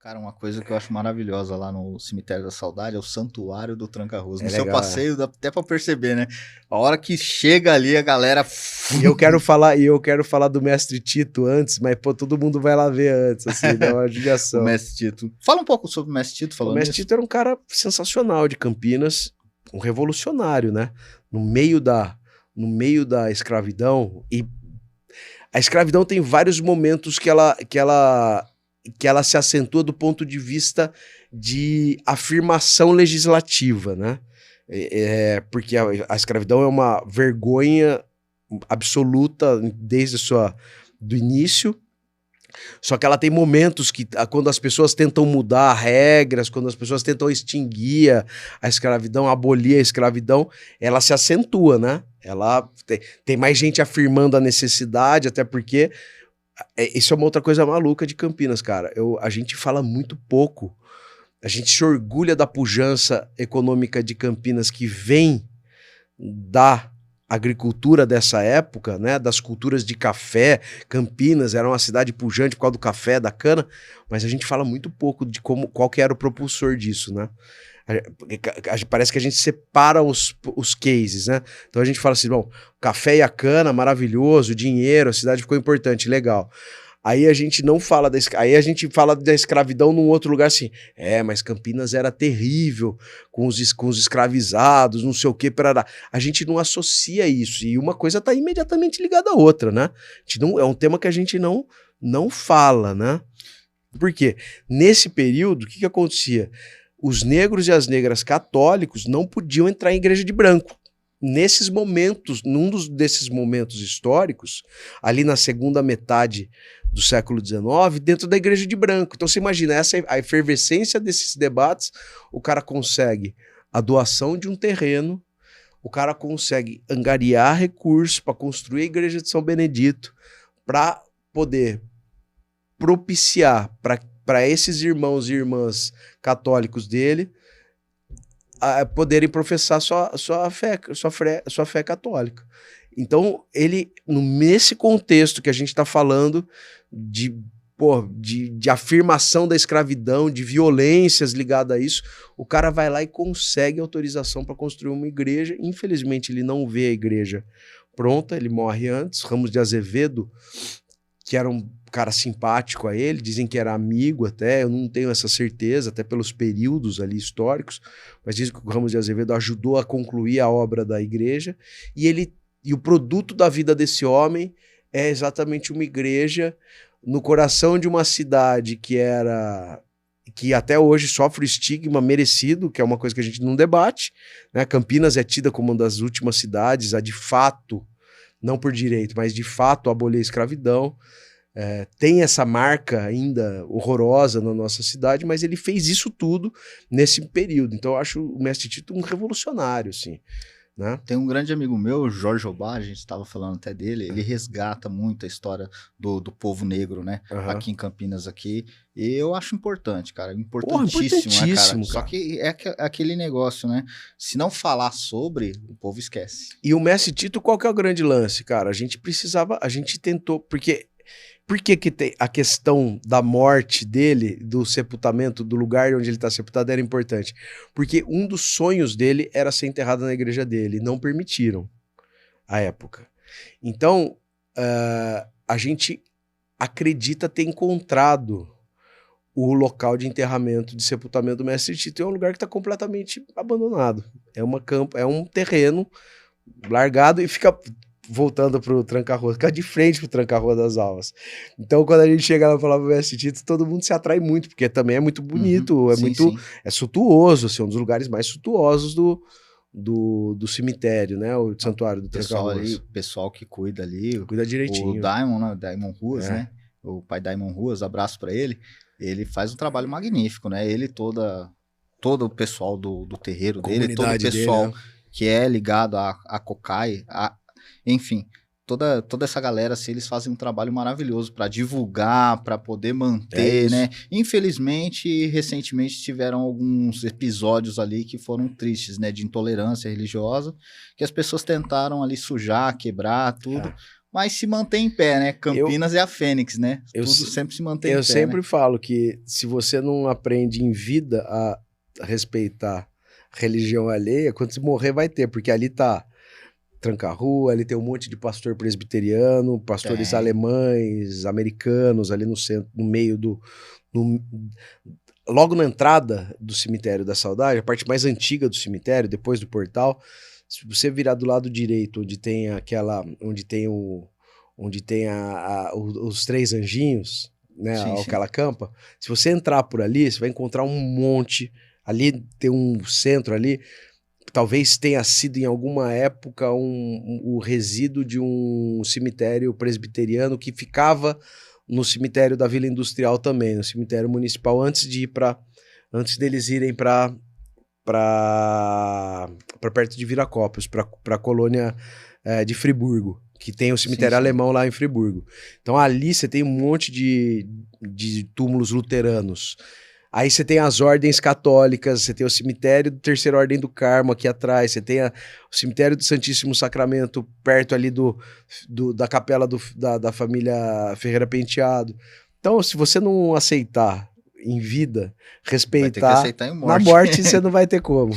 Cara, uma coisa que eu acho maravilhosa lá no Cemitério da Saudade é o Santuário do Tranca-Rua. É No seu legal, né? passeio dá até pra perceber, né? A hora que chega ali, a galera... E eu quero falar do Mestre Tito antes, mas pô, todo mundo vai lá ver antes, assim, dá uma O judiação. Mestre Tito. Fala um pouco sobre o Mestre Tito O falando Mestre nisso. Tito era um cara sensacional de Campinas, um revolucionário, né? No meio da, no meio da escravidão, e a escravidão tem vários momentos que ela se acentua do ponto de vista de afirmação legislativa, né? Porque a escravidão é uma vergonha absoluta desde do início. Só que ela tem momentos que, quando as pessoas tentam mudar regras, quando as pessoas tentam extinguir a escravidão, abolir a escravidão, ela se acentua, né? Ela tem mais gente afirmando a necessidade, até porque isso é uma outra coisa maluca de Campinas, cara. A gente fala muito pouco, a gente se orgulha da pujança econômica de Campinas que vem da agricultura dessa época, né, das culturas de café. Campinas era uma cidade pujante por causa do café, da cana, mas a gente fala muito pouco de qual que era o propulsor disso, né? Parece que a gente separa os cases, né? Então a gente fala assim, bom, café e a cana, maravilhoso, dinheiro, a cidade ficou importante, legal. Aí a gente não fala aí a gente fala da escravidão num outro lugar assim. Mas Campinas era terrível com os escravizados, não sei o quê, parará. A gente não associa isso e uma coisa está imediatamente ligada à outra, né? É um tema que a gente não fala, né? Por quê? Nesse período, o que acontecia? Os negros e as negras católicos não podiam entrar em igreja de branco. Nesses momentos, desses momentos históricos, ali na segunda metade do século XIX, dentro da igreja de branco. Então você imagina, a efervescência desses debates, o cara consegue a doação de um terreno, o cara consegue angariar recursos para construir a igreja de São Benedito, para poder propiciar para esses irmãos e irmãs católicos dele poderem professar sua fé católica. Então, nesse contexto que a gente está falando de afirmação da escravidão, de violências ligadas a isso, o cara vai lá e consegue autorização para construir uma igreja. Infelizmente, ele não vê a igreja pronta, ele morre antes. Ramos de Azevedo, que era um cara simpático a ele, dizem que era amigo até, eu não tenho essa certeza, até pelos períodos ali históricos, mas dizem que o Ramos de Azevedo ajudou a concluir a obra da igreja, e o produto da vida desse homem é exatamente uma igreja no coração de uma cidade que até hoje sofre o estigma merecido, que é uma coisa que a gente não debate, né? Campinas é tida como uma das últimas cidades a de fato, não por direito, mas de fato abolir a escravidão. Tem essa marca ainda horrorosa na nossa cidade, mas ele fez isso tudo nesse período. Então eu acho o Mestre Tito um revolucionário, assim, né? Tem um grande amigo meu, Jorge Obá, a gente estava falando até dele, ele resgata muito a história do povo negro, né? Uhum. Aqui em Campinas, aqui. E eu acho importante, cara. Porra, Importantíssimo, né, cara? importantíssimo, Só cara. que é aquele negócio, né? Se não falar sobre, o povo esquece. E o Mestre Tito, qual que é o grande lance, cara? A gente tentou, porque... Por que tem a questão da morte dele, do sepultamento, do lugar onde ele está sepultado, era importante? Porque um dos sonhos dele era ser enterrado na igreja dele, e não permitiram à época. Então, a gente acredita ter encontrado o local de enterramento, de sepultamento do Mestre Tito. É um lugar que está completamente abandonado. É um terreno largado e fica... Voltando pro Tranca-Rua, ficar de frente pro Tranca-Rua das Almas. Então, quando a gente chega lá e fala pro Mestre Tito, todo mundo se atrai muito, porque também é muito bonito, Sim. é suntuoso, assim, um dos lugares mais suntuosos do cemitério, né? O santuário do Tranca-Rua. O pessoal que cuida ali, Cuida direitinho. O Daimon, né? Daimon Ruas, né? O pai Daimon Ruas, abraço pra ele. Ele faz um trabalho magnífico, né? Ele todo o pessoal do terreiro dele, todo o pessoal dele, né? Que é ligado a Cocai, enfim, toda essa galera, assim, eles fazem um trabalho maravilhoso para divulgar, para poder manter, né? Infelizmente, recentemente tiveram alguns episódios ali que foram tristes, né? De intolerância religiosa, que as pessoas tentaram ali sujar, quebrar, tudo. mas se mantém em pé, né? Campinas é a Fênix, né? Tudo sempre se mantém em pé. Eu sempre falo que se você não aprende em vida a respeitar religião alheia, quando você morrer vai ter, porque ali tá Tranca-Rua, ali tem um monte de pastor presbiteriano, pastores alemães, americanos, ali no centro, no meio do... logo na entrada do cemitério da Saudade, a parte mais antiga do cemitério, depois do portal, se você virar do lado direito, onde tem os três anjinhos, né, aquela campa, se você entrar por ali, você vai encontrar um monte, ali tem um centro ali, talvez tenha sido em alguma época o resíduo de um cemitério presbiteriano que ficava no cemitério da Vila Industrial também, no cemitério municipal, antes deles irem para perto de Viracopos, para a colônia de Friburgo, que tem o cemitério alemão lá em Friburgo. Então ali você tem um monte de túmulos luteranos. Aí você tem as ordens católicas, você tem o cemitério do Terceira Ordem do Carmo aqui atrás, você tem o cemitério do Santíssimo Sacramento perto ali da capela da família Ferreira Penteado. Então, se você não aceitar em vida, respeitar, vai ter que aceitar em morte. na morte você não vai ter como.